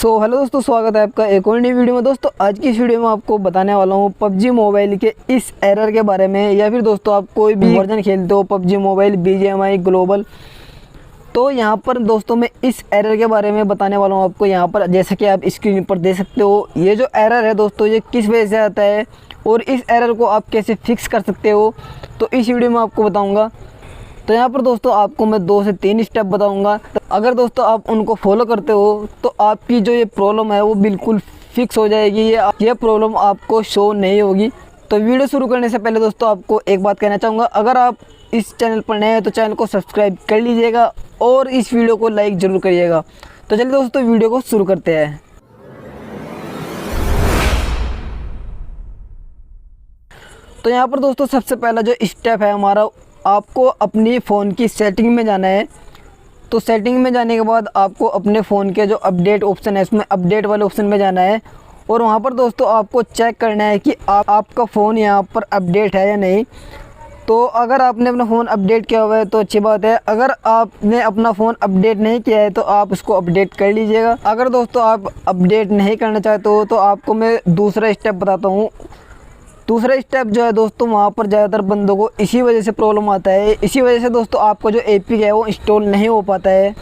Hello दोस्तों, स्वागत है आपका एक और नई वीडियो में। दोस्तों आज की इस वीडियो में आपको बताने वाला हूँ पबजी मोबाइल के इस एरर के बारे में, या फिर दोस्तों आप कोई भी वर्जन खेलते हो पबजी मोबाइल, BGMI ग्लोबल, तो यहाँ पर दोस्तों मैं इस एरर के बारे में बताने वाला हूँ आपको। यहाँ पर जैसे कि आप स्क्रीन पर देख सकते हो, ये जो एरर है दोस्तों ये किस वजह से आता है और इस एरर को आप कैसे फिक्स कर सकते हो, तो इस वीडियो में आपको बताऊँगा। तो यहाँ पर दोस्तों आपको मैं 2 से 3 स्टेप बताऊंगा। अगर दोस्तों आप उनको फॉलो करते हो तो आपकी जो ये प्रॉब्लम है वो बिल्कुल फिक्स हो जाएगी। ये प्रॉब्लम आपको शो नहीं होगी। तो वीडियो शुरू करने से पहले दोस्तों आपको एक बात कहना चाहूँगा, अगर आप इस चैनल पर नए हैं तो चैनल को सब्सक्राइब कर लीजिएगा और इस वीडियो को लाइक ज़रूर करिएगा। तो चलिए दोस्तों वीडियो को शुरू करते हैं। तो यहाँ पर दोस्तों सबसे पहला जो स्टेप है हमारा, आपको अपनी फ़ोन की सेटिंग में जाना है। तो सेटिंग में जाने के बाद आपको अपने फ़ोन के जो अपडेट ऑप्शन है इसमें अपडेट वाले ऑप्शन में जाना है और वहाँ पर दोस्तों आपको चेक करना है कि आपका फ़ोन यहाँ पर अपडेट है या नहीं। तो अगर आपने अपना फ़ोन अपडेट किया हुआ है तो अच्छी बात है। अगर आपने अपना फ़ोन अपडेट नहीं किया है तो आप उसको अपडेट कर लीजिएगा। अगर दोस्तों आप अपडेट नहीं करना चाहते हो तो आपको मैं दूसरा स्टेप बताता हूँ। दूसरा स्टेप जो है दोस्तों, वहाँ पर ज़्यादातर बंदों को इसी वजह से प्रॉब्लम आता है। इसी वजह से दोस्तों आपका जो APK है वो इंस्टॉल नहीं हो पाता है।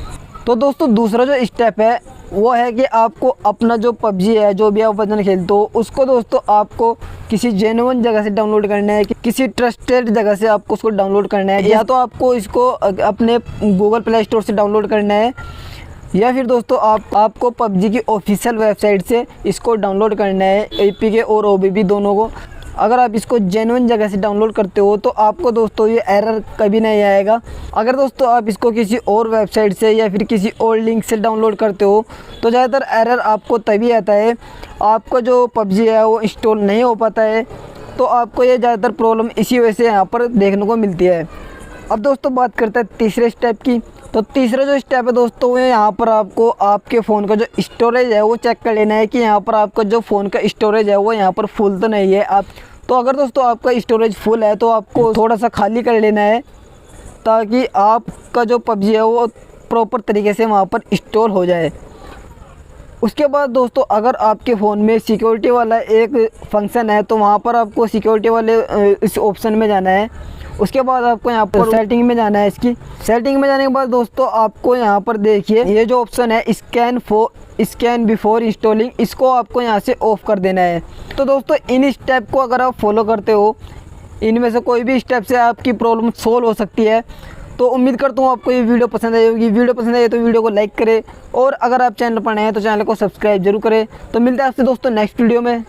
तो दोस्तों दूसरा जो स्टेप है वो है कि आपको अपना जो PUBG है, जो भी आप वर्जन खेलते हो, उसको दोस्तों आपको किसी जेन्युइन जगह से डाउनलोड करना है, किसी ट्रस्टेड जगह से आपको उसको डाउनलोड करना है। या तो आपको इसको अपने गूगल प्ले स्टोर से डाउनलोड करना है, या फिर दोस्तों आपको PUBG की ऑफिशियल वेबसाइट से इसको डाउनलोड करना है, APK और OBB दोनों को। अगर आप इसको जेन्युइन जगह से डाउनलोड करते हो तो आपको दोस्तों ये एरर कभी नहीं आएगा। अगर दोस्तों आप इसको किसी और वेबसाइट से या फिर किसी और लिंक से डाउनलोड करते हो तो ज़्यादातर एरर आपको तभी आता है, आपका जो PUBG है वो इंस्टॉल नहीं हो पाता है। तो आपको ये ज़्यादातर प्रॉब्लम इसी वजह से यहाँ पर देखने को मिलती है। अब दोस्तों बात करते हैं तीसरे स्टेप की। तो तीसरा जो स्टेप है दोस्तों, वो यहाँ पर आपको आपके फ़ोन का जो स्टोरेज है वो चेक कर लेना है कि यहाँ पर आपका जो फ़ोन का स्टोरेज है वो यहाँ पर फुल तो नहीं है। तो अगर दोस्तों आपका स्टोरेज फुल है तो आपको थोड़ा सा खाली कर लेना है, ताकि आपका जो PUBG है वो प्रॉपर तरीके से वहाँ पर इंस्टॉल हो जाए। उसके बाद दोस्तों अगर आपके फ़ोन में सिक्योरिटी वाला एक फंक्शन है तो वहाँ पर आपको सिक्योरिटी वाले इस ऑप्शन में जाना है। उसके बाद आपको यहाँ पर सेटिंग में जाना है। इसकी सेटिंग में जाने के बाद दोस्तों आपको यहाँ पर देखिए ये जो ऑप्शन है स्कैन बिफोर इंस्टॉलिंग, इसको आपको यहाँ से ऑफ़ कर देना है। तो दोस्तों इन स्टेप को अगर आप फॉलो करते हो, इनमें से कोई भी स्टेप से आपकी प्रॉब्लम सोल्व हो सकती है। तो उम्मीद करता हूँ आपको ये वीडियो पसंद आई होगी। वीडियो पसंद आई तो वीडियो को लाइक करें और अगर आप चैनल पर नए हैं तो चैनल को सब्सक्राइब जरूर करें। तो मिलते हैं आपसे दोस्तों नेक्स्ट वीडियो में।